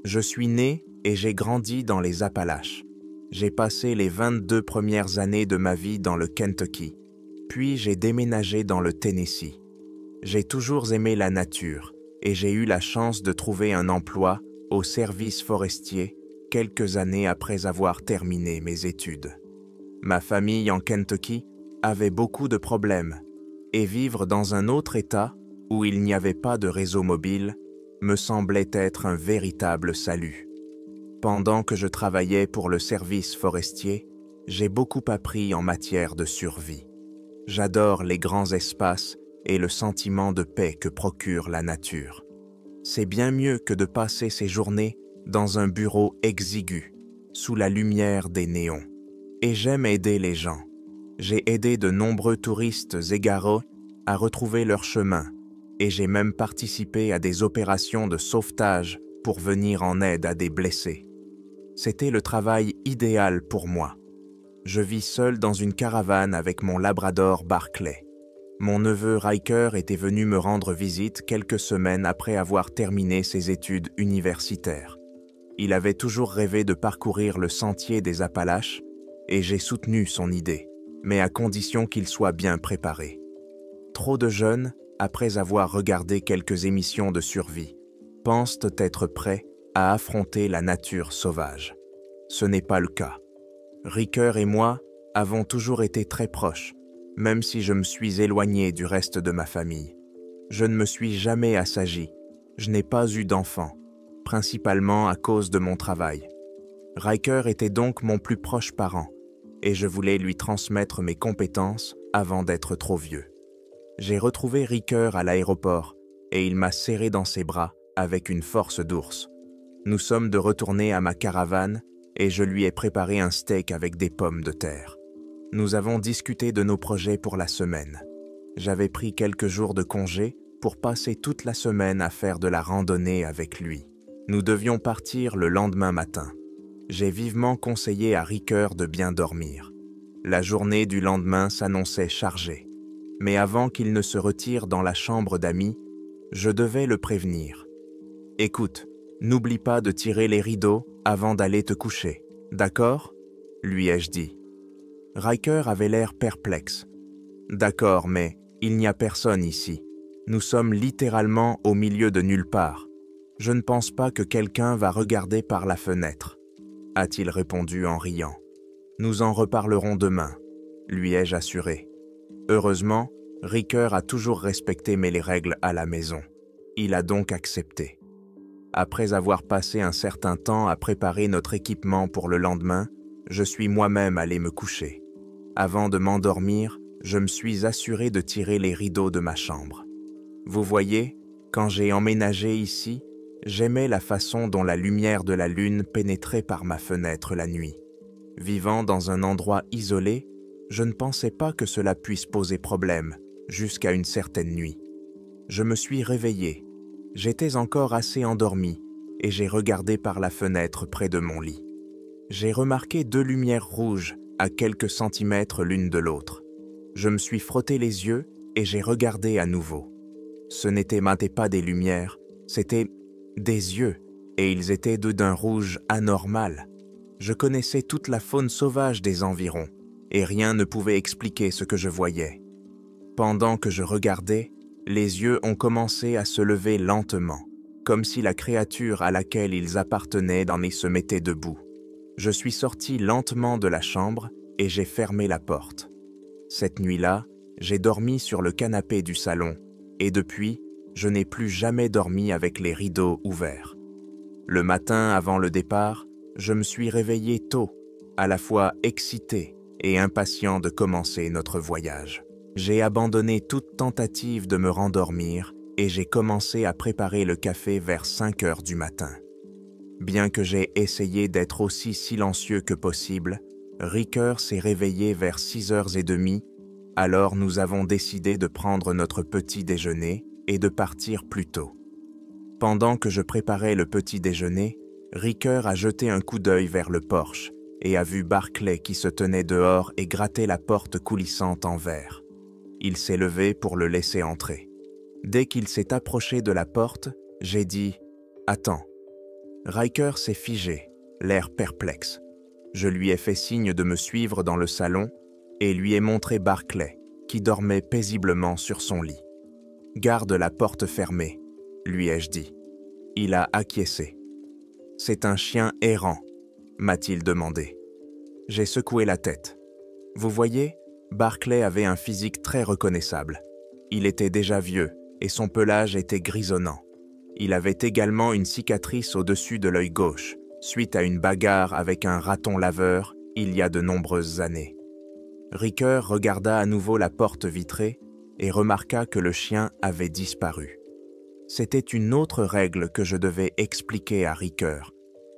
Je suis né et j'ai grandi dans les Appalaches. J'ai passé les 22 premières années de ma vie dans le Kentucky, puis j'ai déménagé dans le Tennessee. J'ai toujours aimé la nature et j'ai eu la chance de trouver un emploi au service forestier quelques années après avoir terminé mes études. Ma famille en Kentucky avait beaucoup de problèmes et vivre dans un autre État où il n'y avait pas de réseau mobile me semblait être un véritable salut. Pendant que je travaillais pour le service forestier, j'ai beaucoup appris en matière de survie. J'adore les grands espaces et le sentiment de paix que procure la nature. C'est bien mieux que de passer ses journées dans un bureau exigu, sous la lumière des néons. Et j'aime aider les gens. J'ai aidé de nombreux touristes égarés à retrouver leur chemin, et j'ai même participé à des opérations de sauvetage pour venir en aide à des blessés. C'était le travail idéal pour moi. Je vis seul dans une caravane avec mon labrador Barclay. Mon neveu Riker était venu me rendre visite quelques semaines après avoir terminé ses études universitaires. Il avait toujours rêvé de parcourir le sentier des Appalaches et j'ai soutenu son idée, mais à condition qu'il soit bien préparé. Trop de jeunes, après avoir regardé quelques émissions de survie, pensent être prêts à affronter la nature sauvage. Ce n'est pas le cas. Riker et moi avons toujours été très proches, même si je me suis éloigné du reste de ma famille. Je ne me suis jamais assagi, je n'ai pas eu d'enfant, principalement à cause de mon travail. Riker était donc mon plus proche parent, et je voulais lui transmettre mes compétences avant d'être trop vieux. J'ai retrouvé Riker à l'aéroport, et il m'a serré dans ses bras avec une force d'ours. Nous sommes de retourner à ma caravane, et je lui ai préparé un steak avec des pommes de terre. Nous avons discuté de nos projets pour la semaine. J'avais pris quelques jours de congé pour passer toute la semaine à faire de la randonnée avec lui. Nous devions partir le lendemain matin. J'ai vivement conseillé à Riker de bien dormir. La journée du lendemain s'annonçait chargée. Mais avant qu'il ne se retire dans la chambre d'amis, je devais le prévenir. « Écoute, n'oublie pas de tirer les rideaux avant d'aller te coucher, d'accord ?» lui ai-je dit. Riker avait l'air perplexe. « D'accord, mais il n'y a personne ici. Nous sommes littéralement au milieu de nulle part. Je ne pense pas que quelqu'un va regarder par la fenêtre, » a-t-il répondu en riant. « Nous en reparlerons demain, » lui ai-je assuré. Heureusement, Riker a toujours respecté mes règles à la maison. Il a donc accepté. Après avoir passé un certain temps à préparer notre équipement pour le lendemain, je suis moi-même allé me coucher. Avant de m'endormir, je me suis assuré de tirer les rideaux de ma chambre. Vous voyez, quand j'ai emménagé ici, j'aimais la façon dont la lumière de la lune pénétrait par ma fenêtre la nuit. Vivant dans un endroit isolé, je ne pensais pas que cela puisse poser problème, jusqu'à une certaine nuit. Je me suis réveillé. J'étais encore assez endormi et j'ai regardé par la fenêtre près de mon lit. J'ai remarqué 2 lumières rouges à quelques centimètres l'une de l'autre. Je me suis frotté les yeux et j'ai regardé à nouveau. Ce n'étaient pas des lumières, c'étaient des yeux, et ils étaient d'un rouge anormal. Je connaissais toute la faune sauvage des environs, et rien ne pouvait expliquer ce que je voyais. Pendant que je regardais, les yeux ont commencé à se lever lentement, comme si la créature à laquelle ils appartenaient se mettait debout. Je suis sorti lentement de la chambre et j'ai fermé la porte. Cette nuit-là, j'ai dormi sur le canapé du salon et depuis, je n'ai plus jamais dormi avec les rideaux ouverts. Le matin avant le départ, je me suis réveillé tôt, à la fois excité et impatient de commencer notre voyage. J'ai abandonné toute tentative de me rendormir et j'ai commencé à préparer le café vers 5 heures du matin. Bien que j'ai essayé d'être aussi silencieux que possible, Riker s'est réveillé vers 6h30, alors nous avons décidé de prendre notre petit déjeuner et de partir plus tôt. Pendant que je préparais le petit déjeuner, Riker a jeté un coup d'œil vers le porche et a vu Barclay qui se tenait dehors et grattait la porte coulissante en verre. Il s'est levé pour le laisser entrer. Dès qu'il s'est approché de la porte, j'ai dit « Attends ». Riker s'est figé, l'air perplexe. Je lui ai fait signe de me suivre dans le salon et lui ai montré Barclay, qui dormait paisiblement sur son lit. « Garde la porte fermée », lui ai-je dit. Il a acquiescé. « C'est un chien errant », m'a-t-il demandé. J'ai secoué la tête. Vous voyez, Barclay avait un physique très reconnaissable. Il était déjà vieux et son pelage était grisonnant. Il avait également une cicatrice au-dessus de l'œil gauche, suite à une bagarre avec un raton laveur il y a de nombreuses années. Riker regarda à nouveau la porte vitrée et remarqua que le chien avait disparu. C'était une autre règle que je devais expliquer à Riker.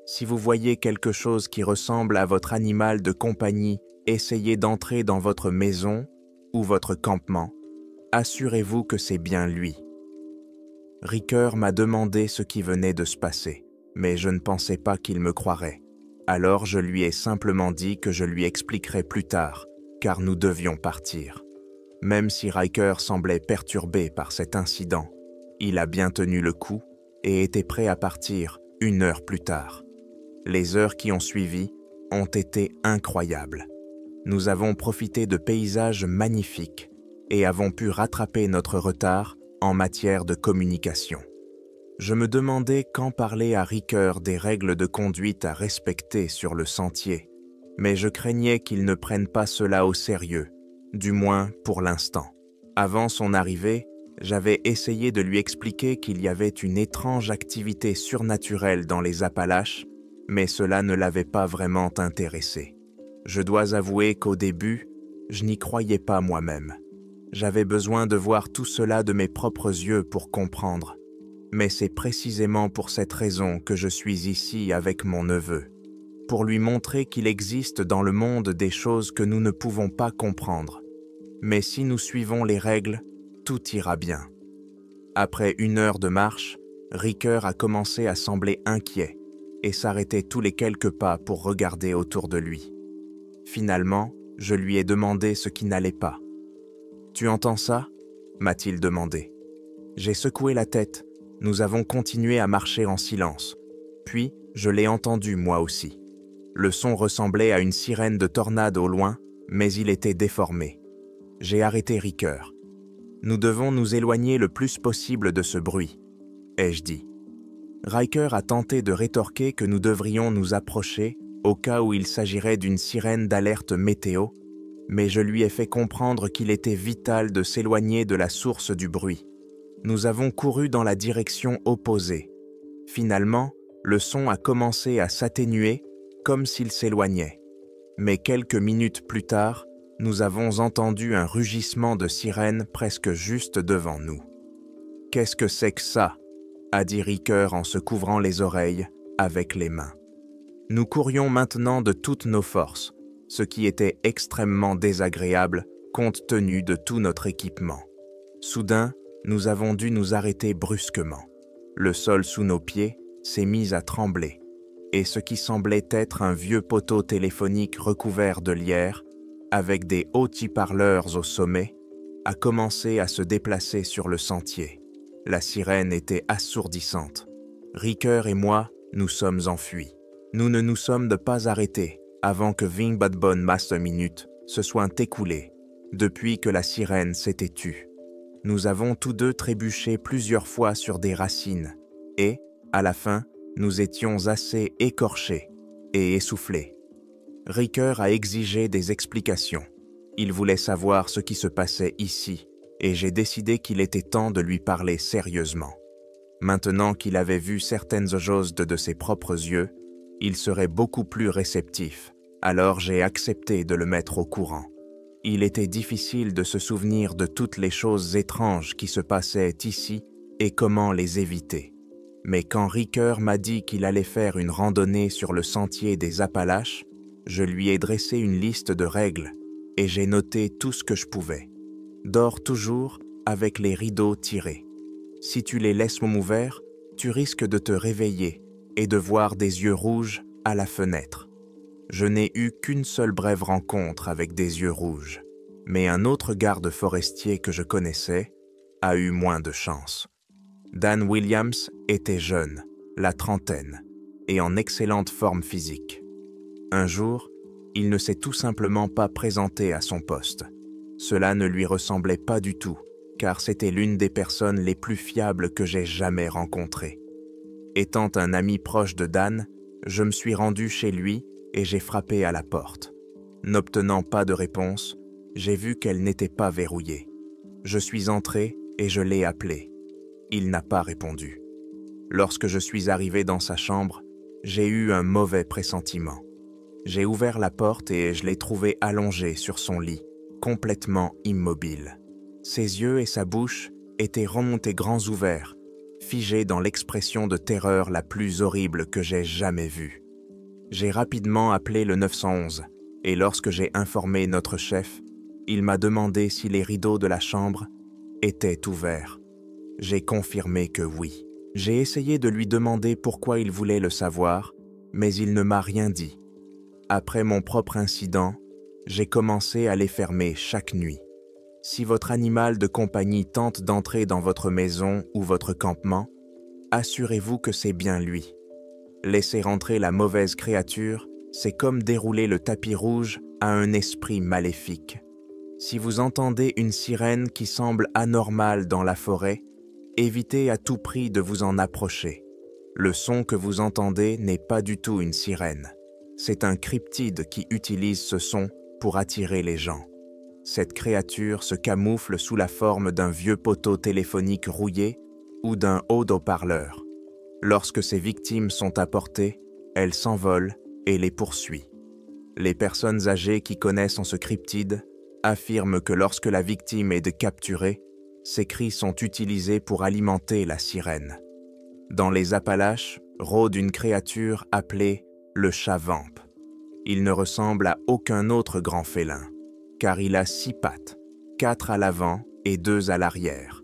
Si vous voyez quelque chose qui ressemble à votre animal de compagnie essayer d'entrer dans votre maison ou votre campement, assurez-vous que c'est bien lui. Riker m'a demandé ce qui venait de se passer, mais je ne pensais pas qu'il me croirait. Alors je lui ai simplement dit que je lui expliquerais plus tard, car nous devions partir. Même si Riker semblait perturbé par cet incident, il a bien tenu le coup et était prêt à partir 1 heure plus tard. Les heures qui ont suivi ont été incroyables. Nous avons profité de paysages magnifiques et avons pu rattraper notre retard en matière de communication. Je me demandais quand parler à Riker des règles de conduite à respecter sur le sentier, mais je craignais qu'il ne prenne pas cela au sérieux, du moins pour l'instant. Avant son arrivée, j'avais essayé de lui expliquer qu'il y avait une étrange activité surnaturelle dans les Appalaches, mais cela ne l'avait pas vraiment intéressé. Je dois avouer qu'au début, je n'y croyais pas moi-même. J'avais besoin de voir tout cela de mes propres yeux pour comprendre. Mais c'est précisément pour cette raison que je suis ici avec mon neveu, pour lui montrer qu'il existe dans le monde des choses que nous ne pouvons pas comprendre. Mais si nous suivons les règles, tout ira bien. Après 1 heure de marche, Riker a commencé à sembler inquiet et s'arrêtait tous les quelques pas pour regarder autour de lui. Finalement, je lui ai demandé ce qui n'allait pas. « Tu entends ça ?» m'a-t-il demandé. J'ai secoué la tête. Nous avons continué à marcher en silence. Puis, je l'ai entendu moi aussi. Le son ressemblait à une sirène de tornade au loin, mais il était déformé. J'ai arrêté Riker. « Nous devons nous éloigner le plus possible de ce bruit », ai-je dit. Riker a tenté de rétorquer que nous devrions nous approcher au cas où il s'agirait d'une sirène d'alerte météo, mais je lui ai fait comprendre qu'il était vital de s'éloigner de la source du bruit. Nous avons couru dans la direction opposée. Finalement, le son a commencé à s'atténuer comme s'il s'éloignait. Mais quelques minutes plus tard, nous avons entendu un rugissement de sirène presque juste devant nous. « Qu'est-ce que c'est que ça ?» a dit Riker en se couvrant les oreilles avec les mains. Nous courions maintenant de toutes nos forces, ce qui était extrêmement désagréable compte tenu de tout notre équipement. Soudain, nous avons dû nous arrêter brusquement. Le sol sous nos pieds s'est mis à trembler, et ce qui semblait être un vieux poteau téléphonique recouvert de lierre, avec des haut-parleurs au sommet, a commencé à se déplacer sur le sentier. La sirène était assourdissante. Riker et moi, nous sommes enfuis. Nous ne nous sommes pas arrêtés avant que Vingbadbon Master Minute se soit écoulé, depuis que la sirène s'était tue. Nous avons tous deux trébuché plusieurs fois sur des racines et, à la fin, nous étions assez écorchés et essoufflés. Riker a exigé des explications. Il voulait savoir ce qui se passait ici et j'ai décidé qu'il était temps de lui parler sérieusement. Maintenant qu'il avait vu certaines choses de ses propres yeux, il serait beaucoup plus réceptif, alors j'ai accepté de le mettre au courant. Il était difficile de se souvenir de toutes les choses étranges qui se passaient ici et comment les éviter. Mais quand Riker m'a dit qu'il allait faire une randonnée sur le sentier des Appalaches, je lui ai dressé une liste de règles et j'ai noté tout ce que je pouvais. Dors toujours avec les rideaux tirés. Si tu les laisses ouverts, tu risques de te réveiller et de voir des yeux rouges à la fenêtre. Je n'ai eu qu'une seule brève rencontre avec des yeux rouges, mais un autre garde forestier que je connaissais a eu moins de chance. Dan Williams était jeune, la trentaine, et en excellente forme physique. Un jour, il ne s'est tout simplement pas présenté à son poste. Cela ne lui ressemblait pas du tout, car c'était l'une des personnes les plus fiables que j'ai jamais rencontrées. Étant un ami proche de Dan, je me suis rendu chez lui et j'ai frappé à la porte. N'obtenant pas de réponse, j'ai vu qu'elle n'était pas verrouillée. Je suis entré et je l'ai appelé. Il n'a pas répondu. Lorsque je suis arrivé dans sa chambre, j'ai eu un mauvais pressentiment. J'ai ouvert la porte et je l'ai trouvé allongé sur son lit, complètement immobile. Ses yeux et sa bouche étaient remontés grands ouverts, figés dans l'expression de terreur la plus horrible que j'ai jamais vue. J'ai rapidement appelé le 911 et lorsque j'ai informé notre chef, il m'a demandé si les rideaux de la chambre étaient ouverts. J'ai confirmé que oui. J'ai essayé de lui demander pourquoi il voulait le savoir, mais il ne m'a rien dit. Après mon propre incident, j'ai commencé à les fermer chaque nuit. Si votre animal de compagnie tente d'entrer dans votre maison ou votre campement, assurez-vous que c'est bien lui. Laisser entrer la mauvaise créature, c'est comme dérouler le tapis rouge à un esprit maléfique. Si vous entendez une sirène qui semble anormale dans la forêt, évitez à tout prix de vous en approcher. Le son que vous entendez n'est pas du tout une sirène. C'est un cryptide qui utilise ce son pour attirer les gens. Cette créature se camoufle sous la forme d'un vieux poteau téléphonique rouillé ou d'un haut-parleur. Lorsque ses victimes sont apportées, elle s'envole et les poursuit. Les personnes âgées qui connaissent en ce cryptide affirment que lorsque la victime est capturée, ces cris sont utilisés pour alimenter la sirène. Dans les Appalaches, rôde une créature appelée le chat-vamp. Il ne ressemble à aucun autre grand félin, car il a 6 pattes, 4 à l'avant et 2 à l'arrière.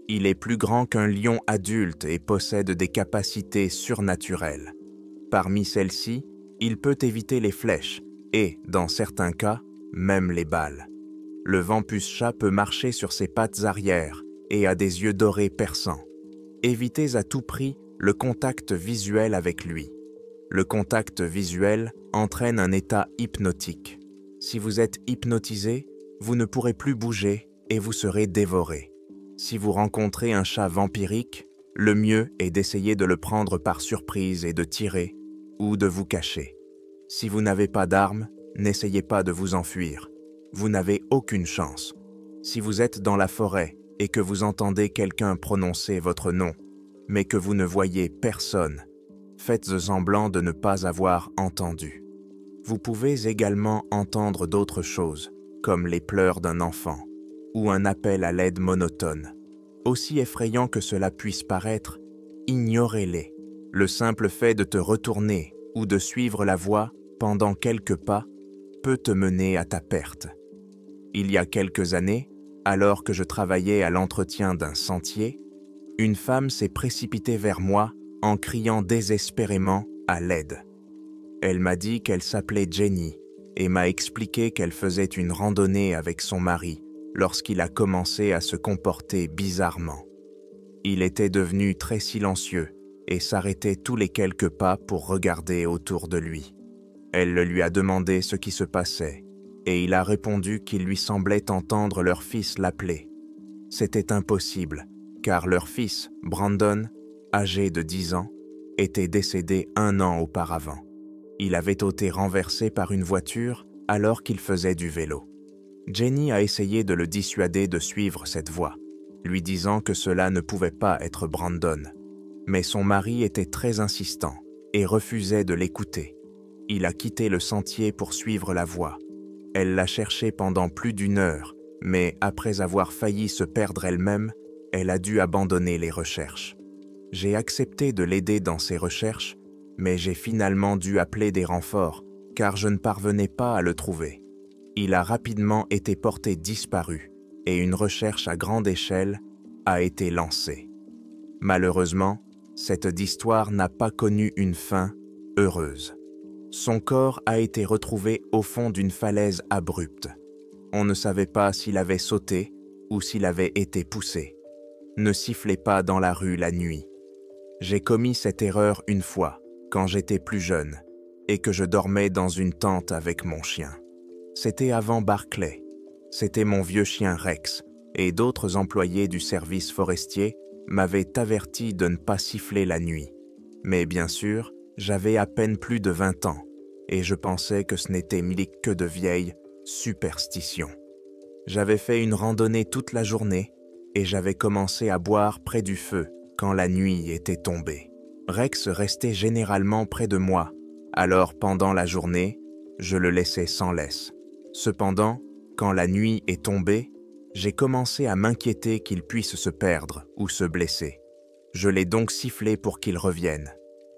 Il est plus grand qu'un lion adulte et possède des capacités surnaturelles. Parmi celles-ci, il peut éviter les flèches et, dans certains cas, même les balles. Le vampus-chat peut marcher sur ses pattes arrière et a des yeux dorés perçants. Évitez à tout prix le contact visuel avec lui. Le contact visuel entraîne un état hypnotique. Si vous êtes hypnotisé, vous ne pourrez plus bouger et vous serez dévoré. Si vous rencontrez un chat vampirique, le mieux est d'essayer de le prendre par surprise et de tirer ou de vous cacher. Si vous n'avez pas d'arme, n'essayez pas de vous enfuir. Vous n'avez aucune chance. Si vous êtes dans la forêt et que vous entendez quelqu'un prononcer votre nom, mais que vous ne voyez personne, faites semblant de ne pas avoir entendu. Vous pouvez également entendre d'autres choses, comme les pleurs d'un enfant ou un appel à l'aide monotone. Aussi effrayant que cela puisse paraître, ignorez-les. Le simple fait de te retourner ou de suivre la voie pendant quelques pas peut te mener à ta perte. Il y a quelques années, alors que je travaillais à l'entretien d'un sentier, une femme s'est précipitée vers moi en criant désespérément à l'aide. Elle m'a dit qu'elle s'appelait Jenny et m'a expliqué qu'elle faisait une randonnée avec son mari lorsqu'il a commencé à se comporter bizarrement. Il était devenu très silencieux et s'arrêtait tous les quelques pas pour regarder autour de lui. Elle lui a demandé ce qui se passait et il a répondu qu'il lui semblait entendre leur fils l'appeler. C'était impossible, car leur fils, Brandon, âgé de 10 ans, était décédé 1 an auparavant. Il avait été renversé par une voiture alors qu'il faisait du vélo. Jenny a essayé de le dissuader de suivre cette voie, lui disant que cela ne pouvait pas être Brandon. Mais son mari était très insistant et refusait de l'écouter. Il a quitté le sentier pour suivre la voie. Elle l'a cherché pendant plus d'1 heure, mais après avoir failli se perdre elle-même, elle a dû abandonner les recherches. J'ai accepté de l'aider dans ses recherches, mais j'ai finalement dû appeler des renforts, car je ne parvenais pas à le trouver. Il a rapidement été porté disparu, et une recherche à grande échelle a été lancée. Malheureusement, cette histoire n'a pas connu une fin heureuse. Son corps a été retrouvé au fond d'une falaise abrupte. On ne savait pas s'il avait sauté ou s'il avait été poussé. Ne sifflez pas dans la rue la nuit. J'ai commis cette erreur une fois, quand j'étais plus jeune, et que je dormais dans une tente avec mon chien. C'était avant Barclay. C'était mon vieux chien Rex, et d'autres employés du service forestier m'avaient averti de ne pas siffler la nuit. Mais bien sûr, j'avais à peine plus de 20 ans, et je pensais que ce n'était que de vieilles superstitions. J'avais fait une randonnée toute la journée, et j'avais commencé à boire près du feu quand la nuit était tombée. Rex restait généralement près de moi, alors pendant la journée, je le laissais sans laisse. Cependant, quand la nuit est tombée, j'ai commencé à m'inquiéter qu'il puisse se perdre ou se blesser. Je l'ai donc sifflé pour qu'il revienne.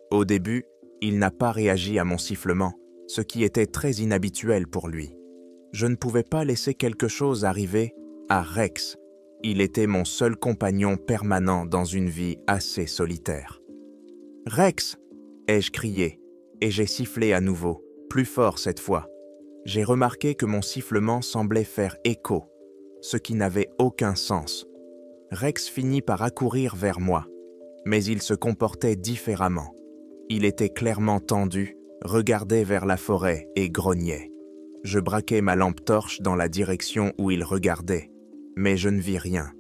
Au début, il n'a pas réagi à mon sifflement, ce qui était très inhabituel pour lui. Je ne pouvais pas laisser quelque chose arriver à Rex. Il était mon seul compagnon permanent dans une vie assez solitaire. « Rex !» ai-je crié, et j'ai sifflé à nouveau, plus fort cette fois. J'ai remarqué que mon sifflement semblait faire écho, ce qui n'avait aucun sens. Rex finit par accourir vers moi, mais il se comportait différemment. Il était clairement tendu, regardait vers la forêt et grognait. Je braquai ma lampe torche dans la direction où il regardait, mais je ne vis rien.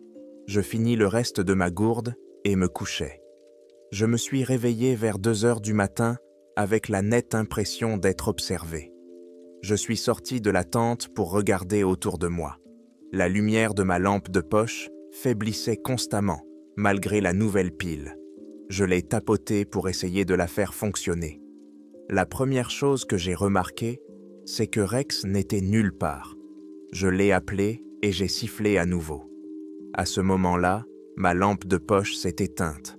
Je finis le reste de ma gourde et me couchai. Je me suis réveillé vers 2 heures du matin avec la nette impression d'être observé. Je suis sorti de la tente pour regarder autour de moi. La lumière de ma lampe de poche faiblissait constamment, malgré la nouvelle pile. Je l'ai tapotée pour essayer de la faire fonctionner. La première chose que j'ai remarquée, c'est que Rex n'était nulle part. Je l'ai appelé et j'ai sifflé à nouveau. À ce moment-là, ma lampe de poche s'est éteinte.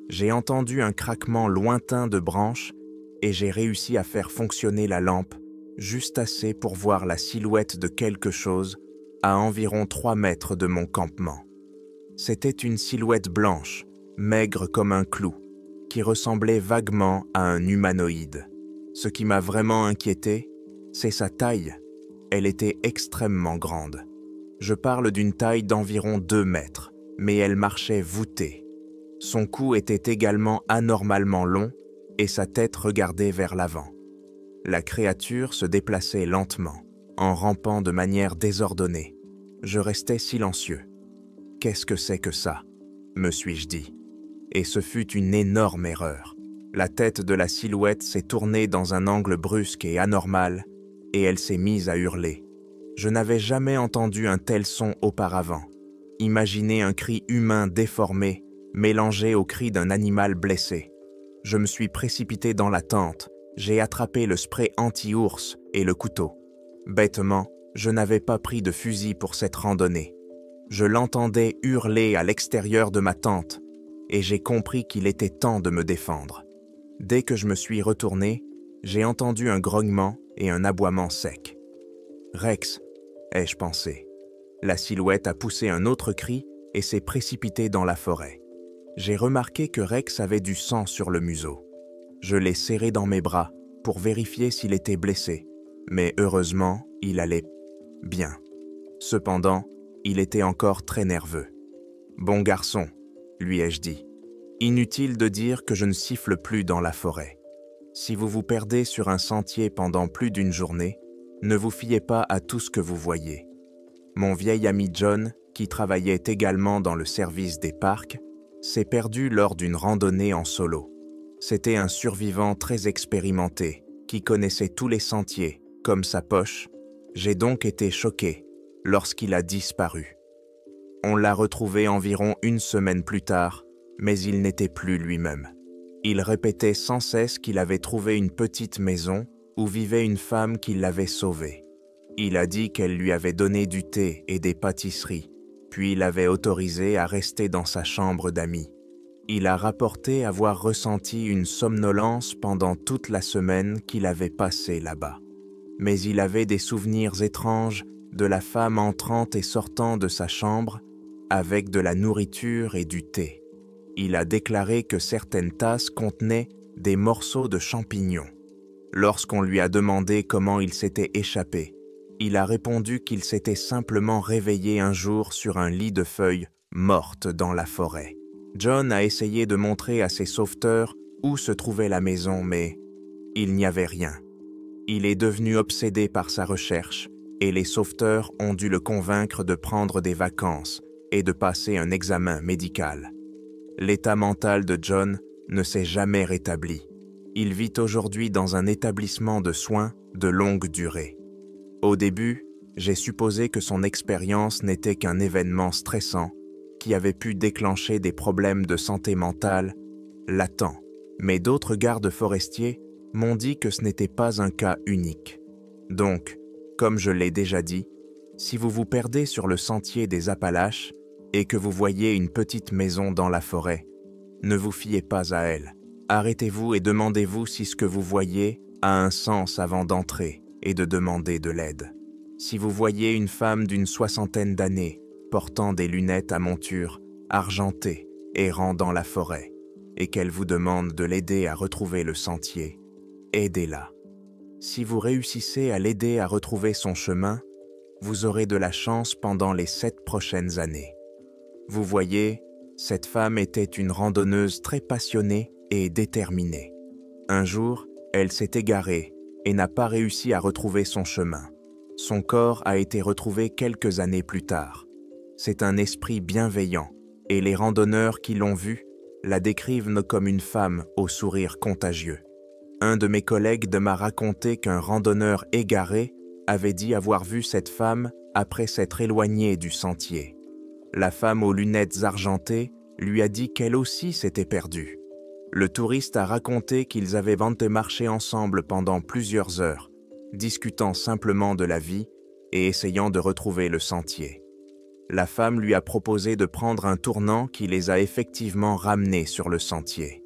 J'ai entendu un craquement lointain de branches et j'ai réussi à faire fonctionner la lampe juste assez pour voir la silhouette de quelque chose à environ 3 mètres de mon campement. C'était une silhouette blanche, maigre comme un clou, qui ressemblait vaguement à un humanoïde. Ce qui m'a vraiment inquiété, c'est sa taille. Elle était extrêmement grande. Je parle d'une taille d'environ 2 mètres, mais elle marchait voûtée. Son cou était également anormalement long et sa tête regardait vers l'avant. La créature se déplaçait lentement, en rampant de manière désordonnée. Je restais silencieux. « Qu'est-ce que c'est que ça ?» me suis-je dit. Et ce fut une énorme erreur. La tête de la silhouette s'est tournée dans un angle brusque et anormal, et elle s'est mise à hurler. Je n'avais jamais entendu un tel son auparavant. Imaginez un cri humain déformé, mélangé au cri d'un animal blessé. Je me suis précipité dans la tente, j'ai attrapé le spray anti-ours et le couteau. Bêtement, je n'avais pas pris de fusil pour cette randonnée. Je l'entendais hurler à l'extérieur de ma tente, et j'ai compris qu'il était temps de me défendre. Dès que je me suis retourné, j'ai entendu un grognement et un aboiement sec. « Rex !» ai-je pensé. La silhouette a poussé un autre cri et s'est précipitée dans la forêt. J'ai remarqué que Rex avait du sang sur le museau. Je l'ai serré dans mes bras pour vérifier s'il était blessé, mais heureusement, il allait bien. Cependant, il était encore très nerveux. « Bon garçon !» lui ai-je dit. « Inutile de dire que je ne siffle plus dans la forêt. Si vous vous perdez sur un sentier pendant plus d'une journée, ne vous fiez pas à tout ce que vous voyez. » Mon vieil ami John, qui travaillait également dans le service des parcs, s'est perdu lors d'une randonnée en solo. C'était un survivant très expérimenté, qui connaissait tous les sentiers, comme sa poche. J'ai donc été choqué lorsqu'il a disparu. On l'a retrouvé environ 1 semaine plus tard, mais il n'était plus lui-même. Il répétait sans cesse qu'il avait trouvé une petite maison où vivait une femme qui l'avait sauvé. Il a dit qu'elle lui avait donné du thé et des pâtisseries, puis l'avait autorisé à rester dans sa chambre d'amis. Il a rapporté avoir ressenti une somnolence pendant toute la semaine qu'il avait passée là-bas. Mais il avait des souvenirs étranges de la femme entrant et sortant de sa chambre avec de la nourriture et du thé. Il a déclaré que certaines tasses contenaient des morceaux de champignons. Lorsqu'on lui a demandé comment il s'était échappé, il a répondu qu'il s'était simplement réveillé un jour sur un lit de feuilles mortes dans la forêt. John a essayé de montrer à ses sauveteurs où se trouvait la maison, mais il n'y avait rien. Il est devenu obsédé par sa recherche et les sauveteurs ont dû le convaincre de prendre des vacances et de passer un examen médical. L'état mental de John ne s'est jamais rétabli. Il vit aujourd'hui dans un établissement de soins de longue durée. Au début, j'ai supposé que son expérience n'était qu'un événement stressant qui avait pu déclencher des problèmes de santé mentale latents. Mais d'autres gardes forestiers m'ont dit que ce n'était pas un cas unique. Donc, comme je l'ai déjà dit, si vous vous perdez sur le sentier des Appalaches et que vous voyez une petite maison dans la forêt, ne vous fiez pas à elle. Arrêtez-vous et demandez-vous si ce que vous voyez a un sens avant d'entrer et de demander de l'aide. Si vous voyez une femme d'une 60aine d'années, portant des lunettes à monture, argentées, errant dans la forêt, et qu'elle vous demande de l'aider à retrouver le sentier, aidez-la. Si vous réussissez à l'aider à retrouver son chemin, vous aurez de la chance pendant les 7 prochaines années. Vous voyez, cette femme était une randonneuse très passionnée et déterminée. Un jour, elle s'est égarée et n'a pas réussi à retrouver son chemin. Son corps a été retrouvé quelques années plus tard. C'est un esprit bienveillant et les randonneurs qui l'ont vue la décrivent comme une femme au sourire contagieux. Un de mes collègues m'a raconté qu'un randonneur égaré avait dit avoir vu cette femme après s'être éloigné du sentier. La femme aux lunettes argentées lui a dit qu'elle aussi s'était perdue. Le touriste a raconté qu'ils avaient marché ensemble pendant plusieurs heures, discutant simplement de la vie et essayant de retrouver le sentier. La femme lui a proposé de prendre un tournant qui les a effectivement ramenés sur le sentier.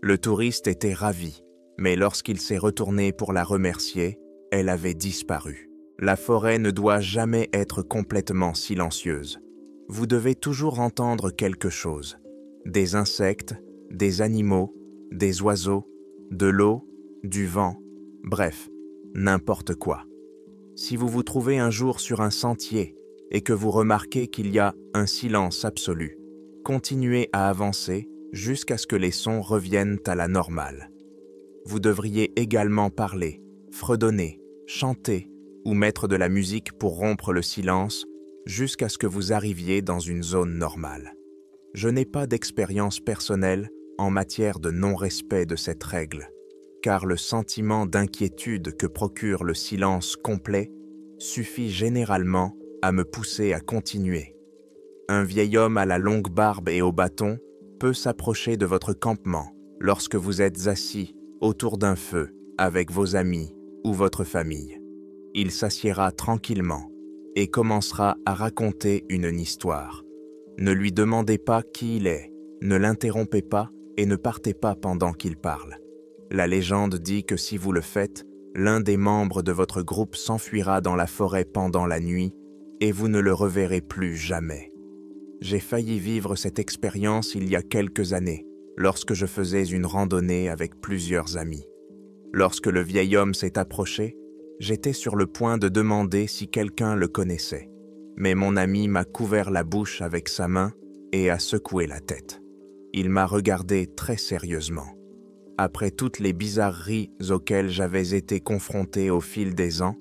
Le touriste était ravi, mais lorsqu'il s'est retourné pour la remercier, elle avait disparu. La forêt ne doit jamais être complètement silencieuse. Vous devez toujours entendre quelque chose. Des insectes, des animaux, des oiseaux, de l'eau, du vent, bref, n'importe quoi. Si vous vous trouvez un jour sur un sentier et que vous remarquez qu'il y a un silence absolu, continuez à avancer jusqu'à ce que les sons reviennent à la normale. Vous devriez également parler, fredonner, chanter ou mettre de la musique pour rompre le silence jusqu'à ce que vous arriviez dans une zone normale. Je n'ai pas d'expérience personnelle en matière de non-respect de cette règle, car le sentiment d'inquiétude que procure le silence complet suffit généralement à me pousser à continuer. Un vieil homme à la longue barbe et au bâton peut s'approcher de votre campement lorsque vous êtes assis autour d'un feu avec vos amis ou votre famille. Il s'assiera tranquillement et commencera à raconter une histoire. Ne lui demandez pas qui il est, ne l'interrompez pas et ne partez pas pendant qu'il parle. La légende dit que si vous le faites, l'un des membres de votre groupe s'enfuira dans la forêt pendant la nuit et vous ne le reverrez plus jamais. J'ai failli vivre cette expérience il y a quelques années, lorsque je faisais une randonnée avec plusieurs amis. Lorsque le vieil homme s'est approché, j'étais sur le point de demander si quelqu'un le connaissait. Mais mon ami m'a couvert la bouche avec sa main et a secoué la tête. Il m'a regardé très sérieusement. Après toutes les bizarreries auxquelles j'avais été confronté au fil des ans,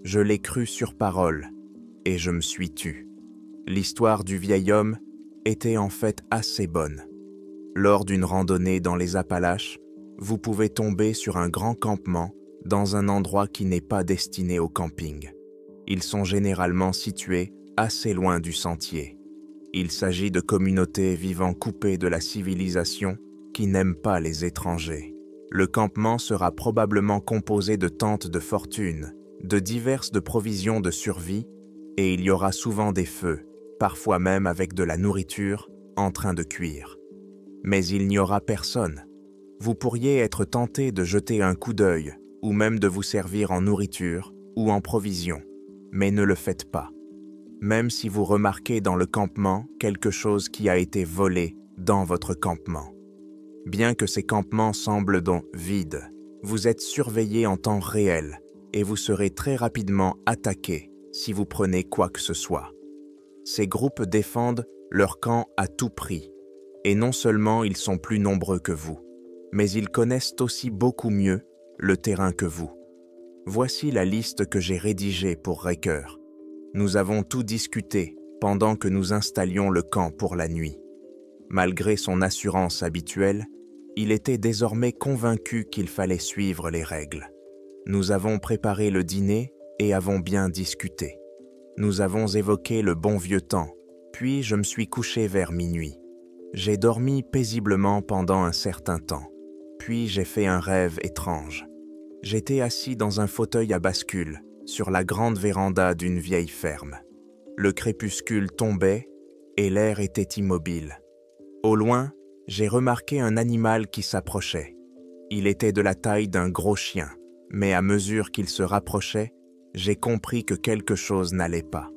je l'ai cru sur parole et je me suis tu. L'histoire du vieil homme était en fait assez bonne. Lors d'une randonnée dans les Appalaches, vous pouvez tomber sur un grand campement dans un endroit qui n'est pas destiné au camping. Ils sont généralement situés assez loin du sentier. Il s'agit de communautés vivant coupées de la civilisation qui n'aiment pas les étrangers. Le campement sera probablement composé de tentes de fortune, de diverses provisions de survie, et il y aura souvent des feux, parfois même avec de la nourriture en train de cuire. Mais il n'y aura personne. Vous pourriez être tenté de jeter un coup d'œil ou même de vous servir en nourriture ou en provisions, mais ne le faites pas. Même si vous remarquez dans le campement quelque chose qui a été volé dans votre campement. Bien que ces campements semblent donc vides, vous êtes surveillé en temps réel et vous serez très rapidement attaqué si vous prenez quoi que ce soit. Ces groupes défendent leur camp à tout prix, et non seulement ils sont plus nombreux que vous, mais ils connaissent aussi beaucoup mieux le terrain que vous. Voici la liste que j'ai rédigée pour Riker. Nous avons tout discuté pendant que nous installions le camp pour la nuit. Malgré son assurance habituelle, il était désormais convaincu qu'il fallait suivre les règles. Nous avons préparé le dîner et avons bien discuté. Nous avons évoqué le bon vieux temps, puis je me suis couché vers minuit. J'ai dormi paisiblement pendant un certain temps, puis j'ai fait un rêve étrange. J'étais assis dans un fauteuil à bascule, sur la grande véranda d'une vieille ferme. Le crépuscule tombait et l'air était immobile. Au loin, j'ai remarqué un animal qui s'approchait. Il était de la taille d'un gros chien, mais à mesure qu'il se rapprochait, j'ai compris que quelque chose n'allait pas.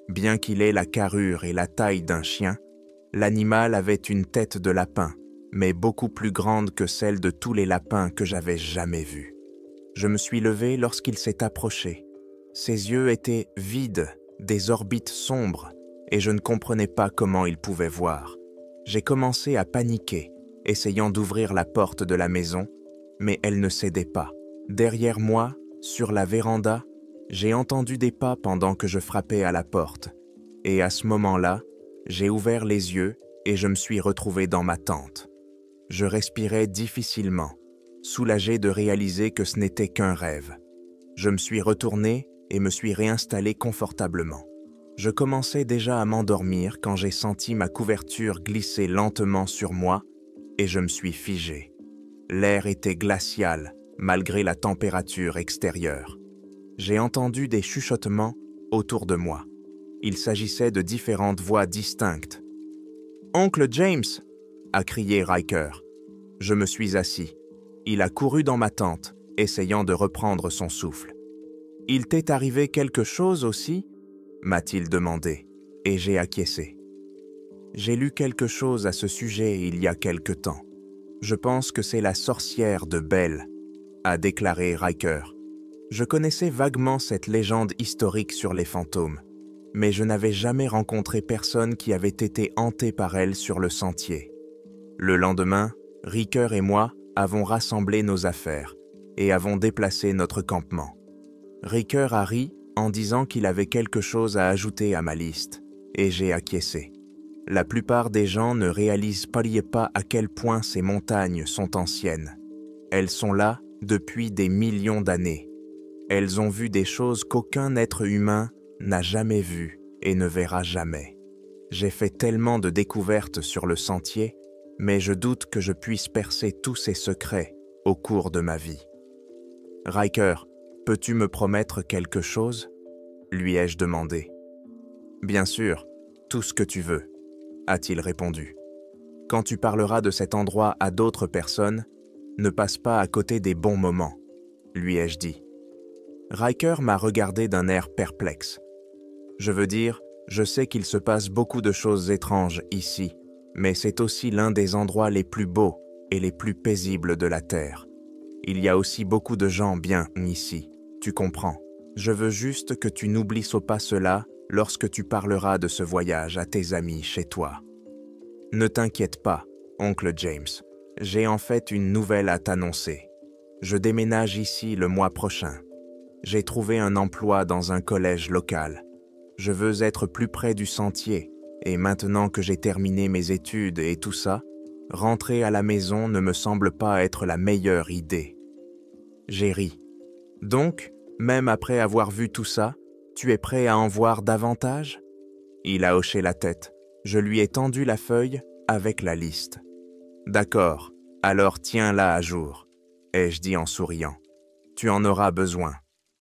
Bien qu'il ait la carrure et la taille d'un chien, l'animal avait une tête de lapin, mais beaucoup plus grande que celle de tous les lapins que j'avais jamais vus. Je me suis levé lorsqu'il s'est approché. Ses yeux étaient vides, des orbites sombres, et je ne comprenais pas comment il pouvait voir. J'ai commencé à paniquer, essayant d'ouvrir la porte de la maison, mais elle ne cédait pas. Derrière moi, sur la véranda, j'ai entendu des pas pendant que je frappais à la porte, et à ce moment-là, j'ai ouvert les yeux et je me suis retrouvé dans ma tente. Je respirais difficilement, soulagé de réaliser que ce n'était qu'un rêve. Je me suis retourné et me suis réinstallé confortablement. Je commençais déjà à m'endormir quand j'ai senti ma couverture glisser lentement sur moi et je me suis figé. L'air était glacial malgré la température extérieure. J'ai entendu des chuchotements autour de moi. Il s'agissait de différentes voix distinctes. « Oncle James !» a crié Riker. Je me suis assis. Il a couru dans ma tente, essayant de reprendre son souffle. « Il t'est arrivé quelque chose aussi ?» m'a-t-il demandé, et j'ai acquiescé. J'ai lu quelque chose à ce sujet il y a quelque temps. Je pense que c'est la sorcière de Belle, a déclaré Riker. Je connaissais vaguement cette légende historique sur les fantômes, mais je n'avais jamais rencontré personne qui avait été hanté par elle sur le sentier. Le lendemain, Riker et moi avons rassemblé nos affaires et avons déplacé notre campement. Riker a ri en disant qu'il avait quelque chose à ajouter à ma liste, et j'ai acquiescé. La plupart des gens ne réalisent pas à quel point ces montagnes sont anciennes. Elles sont là depuis des millions d'années. Elles ont vu des choses qu'aucun être humain n'a jamais vues et ne verra jamais. J'ai fait tellement de découvertes sur le sentier, mais je doute que je puisse percer tous ces secrets au cours de ma vie. « Riker, peux-tu me promettre quelque chose ?» lui ai-je demandé. « Bien sûr, tout ce que tu veux, » a-t-il répondu. « Quand tu parleras de cet endroit à d'autres personnes, ne passe pas à côté des bons moments, » lui ai-je dit. Riker m'a regardé d'un air perplexe. Je veux dire, je sais qu'il se passe beaucoup de choses étranges ici, mais c'est aussi l'un des endroits les plus beaux et les plus paisibles de la Terre. Il y a aussi beaucoup de gens bien ici, tu comprends. Je veux juste que tu n'oublies pas cela lorsque tu parleras de ce voyage à tes amis chez toi. Ne t'inquiète pas, oncle James, j'ai en fait une nouvelle à t'annoncer. Je déménage ici le mois prochain. J'ai trouvé un emploi dans un collège local. Je veux être plus près du sentier, et maintenant que j'ai terminé mes études et tout ça, rentrer à la maison ne me semble pas être la meilleure idée. J'ai ri. Donc, même après avoir vu tout ça, tu es prêt à en voir davantage? Il a hoché la tête. Je lui ai tendu la feuille avec la liste. D'accord, alors tiens-la à jour, ai-je dit en souriant. Tu en auras besoin.